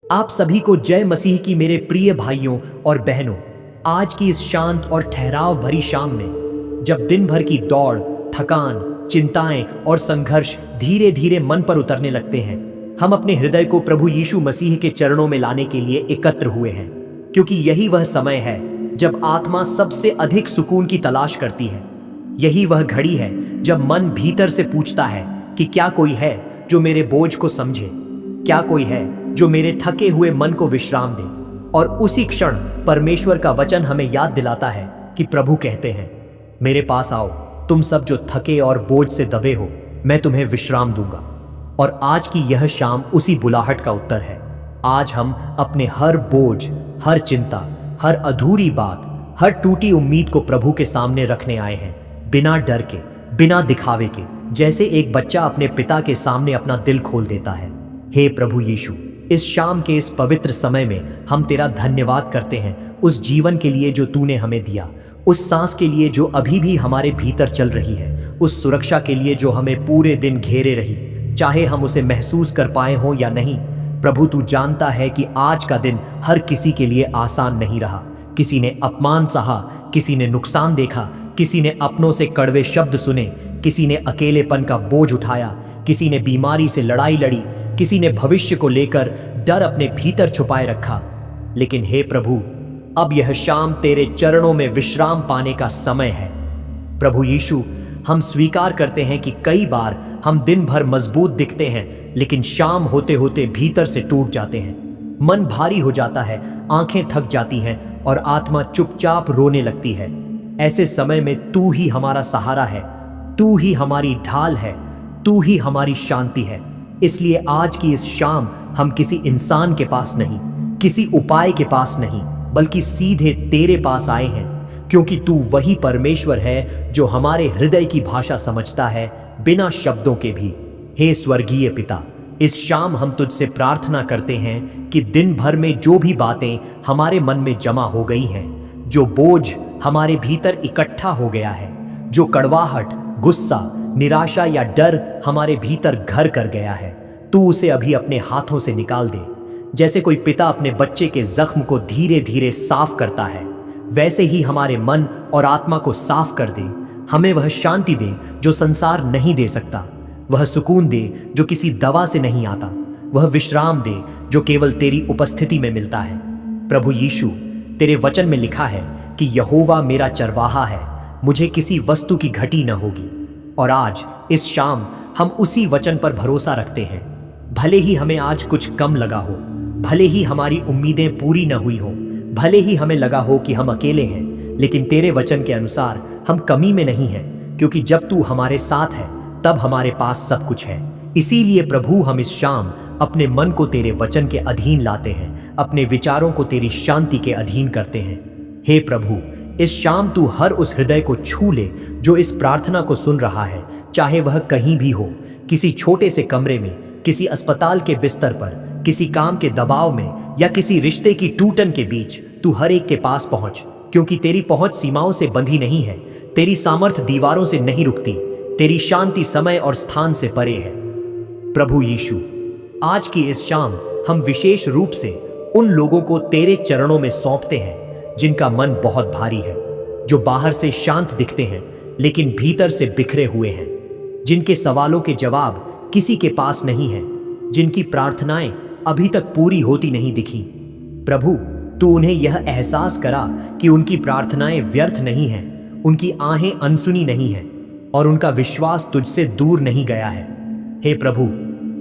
आप सभी को जय मसीह की मेरे प्रिय भाइयों और बहनों। आज की इस शांत और ठहराव भरी शाम में, जब दिन भर की दौड़, थकान, चिंताएं और संघर्ष धीरे धीरे मन पर उतरने लगते हैं, हम अपने हृदय को प्रभु यीशु मसीह के चरणों में लाने के लिए एकत्र हुए हैं। क्योंकि यही वह समय है जब आत्मा सबसे अधिक सुकून की तलाश करती है। यही वह घड़ी है जब मन भीतर से पूछता है कि क्या कोई है जो मेरे बोझ को समझे, क्या कोई है जो मेरे थके हुए मन को विश्राम दे। और उसी क्षण परमेश्वर का वचन हमें याद दिलाता है कि प्रभु कहते हैं, मेरे पास आओ तुम सब जो थके और बोझ से दबे हो, मैं तुम्हें विश्राम दूंगा। और आज की यह शाम उसी बुलाहट का उत्तर है। आज हम अपने हर बोझ, हर चिंता, हर अधूरी बात, हर टूटी उम्मीद को प्रभु के सामने रखने आए हैं, बिना डर के, बिना दिखावे के, जैसे एक बच्चा अपने पिता के सामने अपना दिल खोल देता है। हे प्रभु यीशु, इस शाम के इस पवित्र समय में हम तेरा धन्यवाद करते हैं उस जीवन के लिए जो तूने हमें दिया, उस सांस के लिए जो अभी भी हमारे भीतर चल रही है, उस सुरक्षा के लिए जो हमें पूरे दिन घेरे रही, चाहे हम उसे महसूस कर पाए हों या नहीं। प्रभु, तू जानता है कि आज का दिन हर किसी के लिए आसान नहीं रहा। किसी ने अपमान सहा, किसी ने नुकसान देखा, किसी ने अपनों से कड़वे शब्द सुने, किसी ने अकेलेपन का बोझ उठाया, किसी ने बीमारी से लड़ाई लड़ी, किसी ने भविष्य को लेकर डर अपने भीतर छुपाए रखा। लेकिन हे प्रभु, अब यह शाम तेरे चरणों में विश्राम पाने का समय है। प्रभु यीशु, हम स्वीकार करते हैं कि कई बार हम दिन भर मजबूत दिखते हैं, लेकिन शाम होते होते भीतर से टूट जाते हैं। मन भारी हो जाता है, आंखें थक जाती हैं और आत्मा चुपचाप रोने लगती है। ऐसे समय में तू ही हमारा सहारा है, तू ही हमारी ढाल है, तू ही हमारी शांति है। इसलिए आज की इस शाम हम किसी इंसान के पास नहीं, किसी उपाय के पास नहीं, बल्कि सीधे तेरे पास आए हैं, क्योंकि तू वही परमेश्वर है जो हमारे हृदय की भाषा समझता है, बिना शब्दों के भी। हे स्वर्गीय पिता, इस शाम हम तुझसे प्रार्थना करते हैं कि दिन भर में जो भी बातें हमारे मन में जमा हो गई हैं, जो बोझ हमारे भीतर इकट्ठा हो गया है, जो कड़वाहट, गुस्सा, निराशा या डर हमारे भीतर घर कर गया है, तू उसे अभी अपने हाथों से निकाल दे। जैसे कोई पिता अपने बच्चे के जख्म को धीरे धीरे साफ करता है, वैसे ही हमारे मन और आत्मा को साफ कर दे। हमें वह शांति दे जो संसार नहीं दे सकता, वह सुकून दे जो किसी दवा से नहीं आता, वह विश्राम दे जो केवल तेरी उपस्थिति में मिलता है। प्रभु यीशु, तेरे वचन में लिखा है कि यहोवा मेरा चरवाहा है, मुझे किसी वस्तु की घटी न होगी। और आज इस शाम हम उसी वचन पर भरोसा रखते हैं। भले ही हमें आज कुछ कम लगा हो, भले ही हमारी उम्मीदें पूरी न हुई हो, भले ही हमें लगा हो कि हम अकेले हैं, लेकिन तेरे वचन के अनुसार हम कमी में नहीं हैं, क्योंकि जब तू हमारे साथ है तब हमारे पास सब कुछ है। इसीलिए प्रभु, हम इस शाम अपने मन को तेरे वचन के अधीन लाते हैं, अपने विचारों को तेरी शांति के अधीन करते हैं। हे प्रभु, इस शाम तू हर उस हृदय को छू ले जो इस प्रार्थना को सुन रहा है, चाहे वह कहीं भी हो, किसी छोटे से कमरे में, किसी अस्पताल के बिस्तर पर, किसी काम के दबाव में या किसी रिश्ते की टूटन के बीच। तू हर एक के पास पहुंच, क्योंकि तेरी पहुंच सीमाओं से बंधी नहीं है, तेरी सामर्थ दीवारों से नहीं रुकती, तेरी शांति समय और स्थान से परे है। प्रभु यीशु, आज की इस शाम हम विशेष रूप से उन लोगों को तेरे चरणों में सौंपते हैं जिनका मन बहुत भारी है, जो बाहर से शांत दिखते हैं लेकिन भीतर से बिखरे हुए हैं, जिनके सवालों के जवाब किसी के पास नहीं है, जिनकी प्रार्थनाएं अभी तक पूरी होती नहीं दिखी। प्रभु, तू उन्हें यह एहसास करा कि उनकी प्रार्थनाएं व्यर्थ नहीं हैं, उनकी आहें अनसुनी नहीं हैं और उनका विश्वास तुझसे दूर नहीं गया है। हे प्रभु,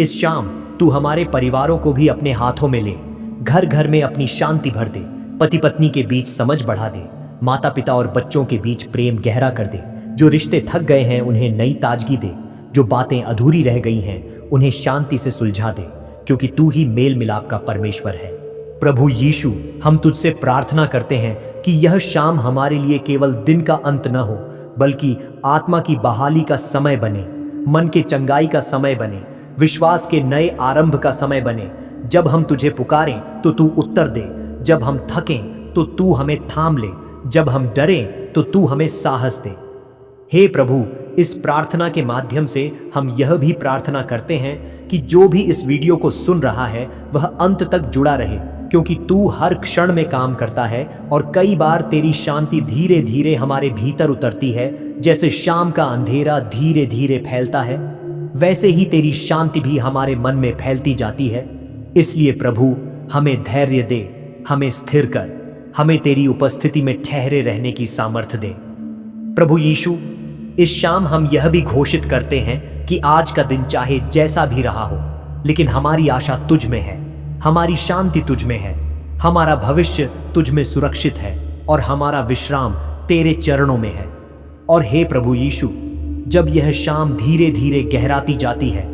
इस शाम तू हमारे परिवारों को भी अपने हाथों में ले, घर घर में अपनी शांति भर दे, पति पत्नी के बीच समझ बढ़ा दे, माता पिता और बच्चों के बीच प्रेम गहरा कर दे, जो रिश्ते थक गए हैं उन्हें नई ताजगी दे, जो बातें अधूरी रह गई हैं उन्हें शांति से सुलझा दे, क्योंकि तू ही मेल मिलाप का परमेश्वर है। प्रभु यीशु, हम तुझसे प्रार्थना करते हैं कि यह शाम हमारे लिए केवल दिन का अंत न हो, बल्कि आत्मा की बहाली का समय बने, मन के चंगाई का समय बने, विश्वास के नए आरंभ का समय बने। जब हम तुझे पुकारें तो तू उत्तर दे, जब हम थकें तो तू हमें थाम ले, जब हम डरें तो तू हमें साहस दे। हे प्रभु, इस प्रार्थना के माध्यम से हम यह भी प्रार्थना करते हैं कि जो भी इस वीडियो को सुन रहा है वह अंत तक जुड़ा रहे, क्योंकि तू हर क्षण में काम करता है और कई बार तेरी शांति धीरे धीरे हमारे भीतर उतरती है। जैसे शाम का अंधेरा धीरे धीरे फैलता है, वैसे ही तेरी शांति भी हमारे मन में फैलती जाती है। इसलिए प्रभु, हमें धैर्य दे, हमें स्थिर कर, हमें तेरी उपस्थिति में ठहरे रहने की सामर्थ्य दे। प्रभु यीशु, इस शाम हम यह भी घोषित करते हैं कि आज का दिन चाहे जैसा भी रहा हो, लेकिन हमारी आशा तुझ में है, हमारी शांति तुझ में है, हमारा भविष्य तुझ में सुरक्षित है और हमारा विश्राम तेरे चरणों में है। और हे प्रभु यीशु, जब यह शाम धीरे धीरे गहराती जाती है,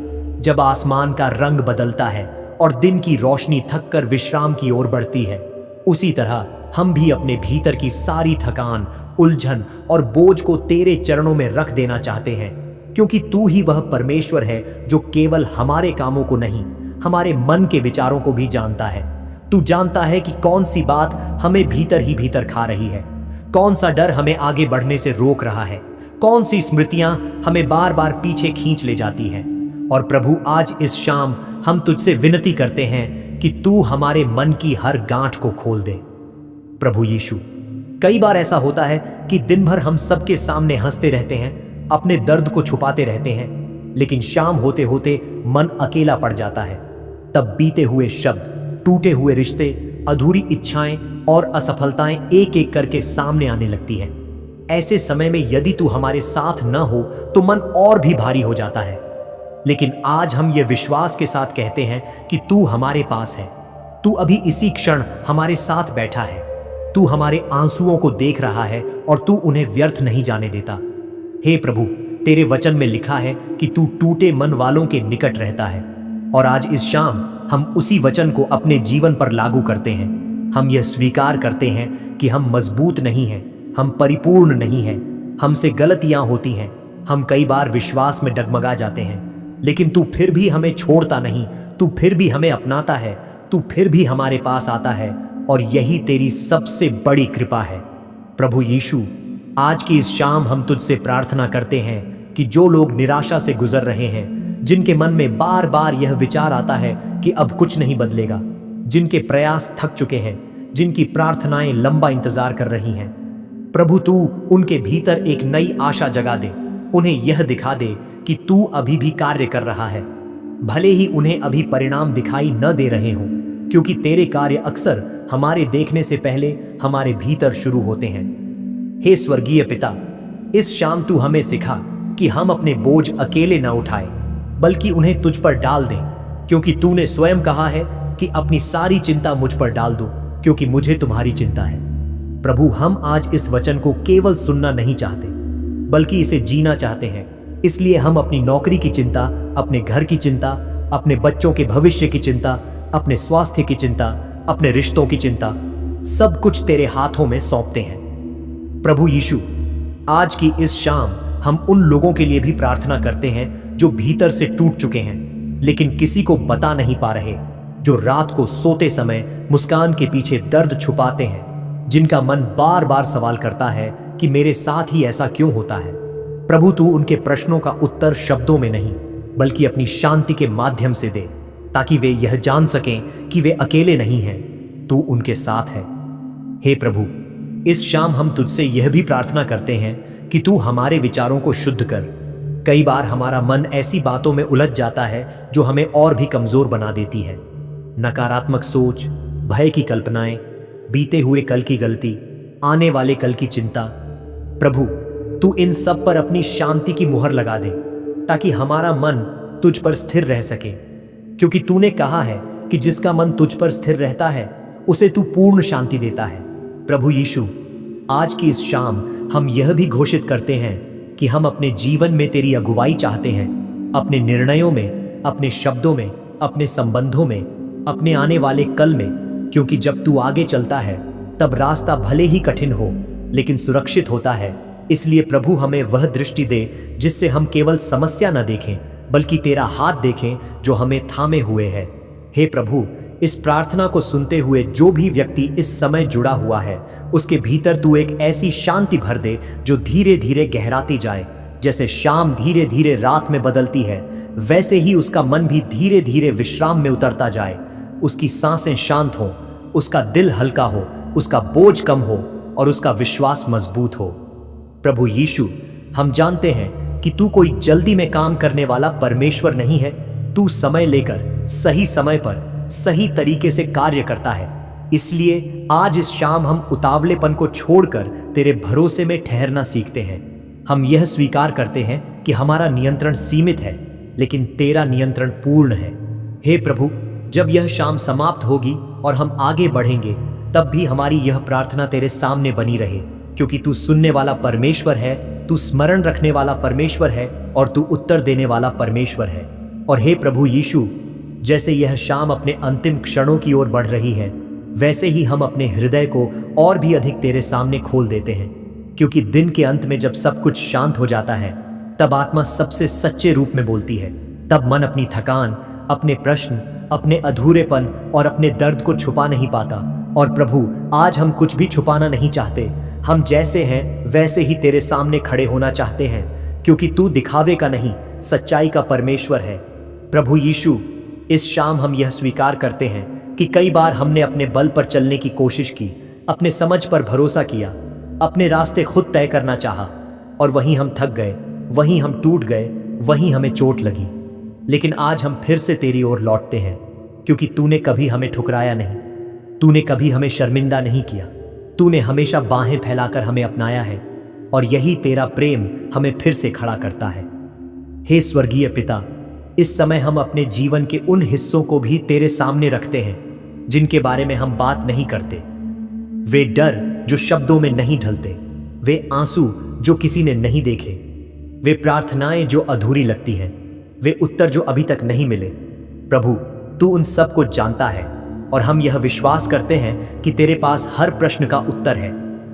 जब आसमान का रंग बदलता है और दिन की रोशनी थककर विश्राम की ओर बढ़ती है, उसी तरह हम भी अपने भीतर की सारी थकान, उलझन और बोझ को तेरे चरणों में रख देना चाहते हैं, क्योंकि तू ही वह परमेश्वर है जो केवल हमारे कामों को नहीं, हमारे मन के विचारों को भी जानता है। तू जानता है कि कौन सी बात हमें भीतर ही भीतर खा रही है, कौन सा डर हमें आगे बढ़ने से रोक रहा है, कौन सी स्मृतियां हमें बार बार पीछे खींच ले जाती हैं। और प्रभु, आज इस शाम हम तुझसे विनती करते हैं कि तू हमारे मन की हर गांठ को खोल दे। प्रभु यीशु, कई बार ऐसा होता है कि दिन भर हम सबके सामने हंसते रहते हैं, अपने दर्द को छुपाते रहते हैं, लेकिन शाम होते होते मन अकेला पड़ जाता है। तब बीते हुए शब्द, टूटे हुए रिश्ते, अधूरी इच्छाएं और असफलताएं एक एक करके सामने आने लगती हैं। ऐसे समय में यदि तू हमारे साथ न हो तो मन और भी भारी हो जाता है। लेकिन आज हम ये विश्वास के साथ कहते हैं कि तू हमारे पास है, तू अभी इसी क्षण हमारे साथ बैठा है, तू हमारे आंसुओं को देख रहा है और तू उन्हें व्यर्थ नहीं जाने देता। हे प्रभु, तेरे वचन में लिखा है कि तू टूटे मन वालों के निकट रहता है, और आज इस शाम हम उसी वचन को अपने जीवन पर लागू करते हैं। हम यह स्वीकार करते हैं कि हम मजबूत नहीं हैं, हम परिपूर्ण नहीं हैं, हमसे गलतियां होती हैं, हम कई बार विश्वास में डगमगा जाते हैं, लेकिन तू फिर भी हमें छोड़ता नहीं, तू फिर भी हमें अपनाता है, तू फिर भी हमारे पास आता है, और यही तेरी सबसे बड़ी कृपा है। प्रभु यीशु, आज की इस शाम हम तुझसे प्रार्थना करते हैं कि जो लोग निराशा से गुजर रहे हैं, जिनके मन में बार बार यह विचार आता है कि अब कुछ नहीं बदलेगा, जिनके प्रयास थक चुके हैं, जिनकी प्रार्थनाएं लंबा इंतजार कर रही हैं, प्रभु तू उनके भीतर एक नई आशा जगा दे, उन्हें यह दिखा दे कि तू अभी भी कार्य कर रहा है, भले ही उन्हें अभी परिणाम दिखाई न दे रहे हों, क्योंकि तेरे कार्य अक्सर हमारे देखने से पहले हमारे भीतर शुरू होते हैं। हे स्वर्गीय पिता, इस शाम तू हमें सिखा कि हम अपने बोझ अकेले न उठाएं, बल्कि उन्हें तुझ पर डाल दें, क्योंकि तूने स्वयं कहा है कि अपनी सारी चिंता मुझ पर डाल दो, क्योंकि मुझे तुम्हारी चिंता है। प्रभु, हम आज इस वचन को केवल सुनना नहीं चाहते, बल्कि इसे जीना चाहते हैं। इसलिए हम अपनी नौकरी की चिंता, अपने घर की चिंता, अपने बच्चों के भविष्य की चिंता, अपने स्वास्थ्य की चिंता, अपने रिश्तों की चिंता, सब कुछ तेरे हाथों में सौंपते हैं। प्रभु यीशु, आज की इस शाम हम उन लोगों के लिए भी प्रार्थना करते हैं जो भीतर से टूट चुके हैं, लेकिन किसी को बता नहीं पा रहे, जो रात को सोते समय मुस्कान के पीछे दर्द छुपाते हैं, जिनका मन बार बार सवाल करता है कि मेरे साथ ही ऐसा क्यों होता है। प्रभु, तू उनके प्रश्नों का उत्तर शब्दों में नहीं, बल्कि अपनी शांति के माध्यम से दे, ताकि वे यह जान सकें कि वे अकेले नहीं हैं, तू उनके साथ है। हे प्रभु, इस शाम हम तुझसे यह भी प्रार्थना करते हैं कि तू हमारे विचारों को शुद्ध कर। कई बार हमारा मन ऐसी बातों में उलझ जाता है जो हमें और भी कमजोर बना देती है। नकारात्मक सोच, भय की कल्पनाएं, बीते हुए कल की गलती, आने वाले कल की चिंता। प्रभु, तू इन सब पर अपनी शांति की मुहर लगा दे, ताकि हमारा मन तुझ पर स्थिर रह सके, क्योंकि तूने कहा है कि जिसका मन तुझ पर स्थिर रहता है उसे तू पूर्ण शांति देता है। प्रभु यीशु, आज की इस शाम हम यह भी घोषित करते हैं कि हम अपने जीवन में तेरी अगुवाई चाहते हैं, अपने निर्णयों में, अपने शब्दों में, अपने संबंधों में, अपने आने वाले कल में, क्योंकि जब तू आगे चलता है तब रास्ता भले ही कठिन हो लेकिन सुरक्षित होता है। इसलिए प्रभु, हमें वह दृष्टि दे जिससे हम केवल समस्या न देखें, बल्कि तेरा हाथ देखें जो हमें थामे हुए है। हे प्रभु, इस प्रार्थना को सुनते हुए जो भी व्यक्ति इस समय जुड़ा हुआ है, उसके भीतर तू एक ऐसी शांति भर दे जो धीरे धीरे गहराती जाए, जैसे शाम धीरे धीरे रात में बदलती है, वैसे ही उसका मन भी धीरे धीरे विश्राम में उतरता जाए। उसकी सांसें शांत हो, उसका दिल हल्का हो, उसका बोझ कम हो और उसका विश्वास मजबूत हो। प्रभु यीशु, हम जानते हैं कि तू कोई जल्दी में काम करने वाला परमेश्वर नहीं है। तू समय लेकर सही समय पर सही तरीके से कार्य करता है। इसलिए आज इस शाम हम उतावलेपन को छोड़कर तेरे भरोसे में ठहरना सीखते हैं। हम यह स्वीकार करते हैं कि हमारा नियंत्रण सीमित है, लेकिन तेरा नियंत्रण पूर्ण है। हे प्रभु, जब यह शाम समाप्त होगी और हम आगे बढ़ेंगे, तब भी हमारी यह प्रार्थना तेरे सामने बनी रहे, क्योंकि तू सुनने वाला परमेश्वर है, तू स्मरण रखने वाला परमेश्वर है और तू उत्तर देने वाला परमेश्वर है। और हे प्रभु यीशु, जैसे यह शाम अपने अंतिम क्षणों की ओर बढ़ रही है, वैसे ही हम अपने हृदय को और भी अधिक तेरे सामने खोल देते हैं, क्योंकि दिन के अंत में जब सब कुछ शांत हो जाता है, तब आत्मा सबसे सच्चे रूप में बोलती है। तब मन अपनी थकान, अपने प्रश्न, अपने अधूरेपन और अपने दर्द को छुपा नहीं पाता। और प्रभु, आज हम कुछ भी छुपाना नहीं चाहते। हम जैसे हैं वैसे ही तेरे सामने खड़े होना चाहते हैं, क्योंकि तू दिखावे का नहीं, सच्चाई का परमेश्वर है। प्रभु यीशु, इस शाम हम यह स्वीकार करते हैं कि कई बार हमने अपने बल पर चलने की कोशिश की, अपने समझ पर भरोसा किया, अपने रास्ते खुद तय करना चाहा, और वहीं हम थक गए, वहीं हम टूट गए, वहीं हमें चोट लगी। लेकिन आज हम फिर से तेरी ओर लौटते हैं, क्योंकि तूने कभी हमें ठुकराया नहीं, तूने कभी हमें शर्मिंदा नहीं किया, तूने हमेशा बाहें फैलाकर हमें अपनाया है, और यही तेरा प्रेम हमें फिर से खड़ा करता है। हे स्वर्गीय पिता, इस समय हम अपने जीवन के उन हिस्सों को भी तेरे सामने रखते हैं जिनके बारे में हम बात नहीं करते। वे डर जो शब्दों में नहीं ढलते, वे आंसू जो किसी ने नहीं देखे, वे प्रार्थनाएं जो अधूरी लगती हैं, वे उत्तर जो अभी तक नहीं मिले। प्रभु, तू उन सब को जानता है, और हम यह विश्वास करते हैं कि तेरे पास हर प्रश्न का उत्तर है,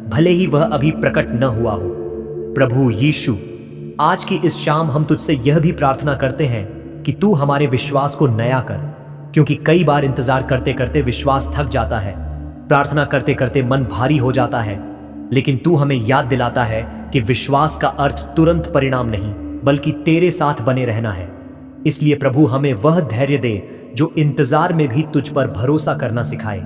भले ही वह अभी प्रकट न हुआ हो। प्रभु यीशु, आज की इस शाम हम तुझसे यह भी प्रार्थना करते हैं कि तू हमारे विश्वास को नया कर, क्योंकि कई बार इंतजार करते करते विश्वास थक जाता है, प्रार्थना करते करते मन भारी हो जाता है, लेकिन तू हमें याद दिलाता है कि विश्वास का अर्थ तुरंत परिणाम नहीं, बल्कि तेरे साथ बने रहना है। इसलिए प्रभु, हमें वह धैर्य दे जो इंतजार में भी तुझ पर भरोसा करना सिखाए।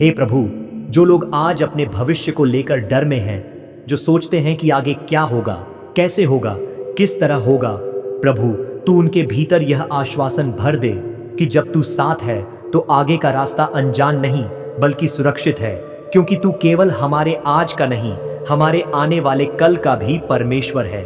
हे प्रभु, जो लोग आज अपने भविष्य को लेकर डर में हैं, जो सोचते हैं कि आगे क्या होगा, कैसे होगा, किस तरह होगा, प्रभु, तू उनके भीतर यह आश्वासन भर दे कि जब तू साथ है तो आगे का रास्ता अनजान नहीं बल्कि सुरक्षित है, क्योंकि तू केवल हमारे आज का नहीं, हमारे आने वाले कल का भी परमेश्वर है।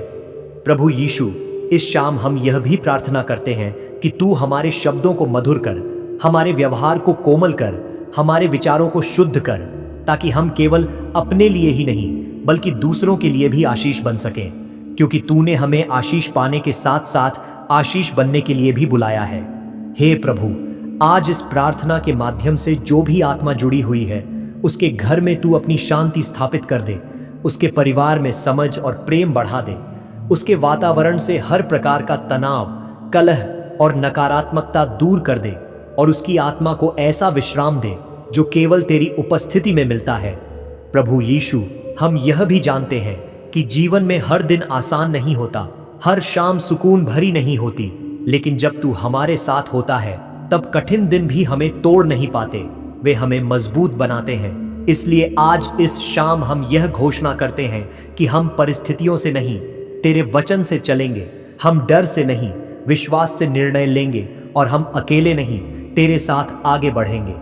प्रभु यीशु, इस शाम हम यह भी प्रार्थना करते हैं कि तू हमारे शब्दों को मधुर कर, हमारे व्यवहार को कोमल कर, हमारे विचारों को शुद्ध कर, ताकि हम केवल अपने लिए ही नहीं बल्कि दूसरों के लिए भी आशीष बन सकें, क्योंकि तूने हमें आशीष पाने के साथ साथ आशीष बनने के लिए भी बुलाया है। हे प्रभु, आज इस प्रार्थना के माध्यम से जो भी आत्मा जुड़ी हुई है, उसके घर में तू अपनी शांति स्थापित कर दे, उसके परिवार में समझ और प्रेम बढ़ा दे, उसके वातावरण से हर प्रकार का तनाव, कलह और नकारात्मकता दूर कर दे, और उसकी आत्मा को ऐसा विश्राम दे जो केवल तेरी उपस्थिति में मिलता है। प्रभु यीशु, हम यह भी जानते हैं कि जीवन में हर दिन आसान नहीं होता, हर शाम सुकून भरी नहीं होती, लेकिन जब तू हमारे साथ होता है तब कठिन दिन भी हमें तोड़ नहीं पाते, वे हमें मजबूत बनाते हैं। इसलिए आज इस शाम हम यह घोषणा करते हैं कि हम परिस्थितियों से नहीं, तेरे वचन से चलेंगे। हम डर से नहीं, विश्वास से निर्णय लेंगे, और हम अकेले नहीं, तेरे साथ आगे बढ़ेंगे।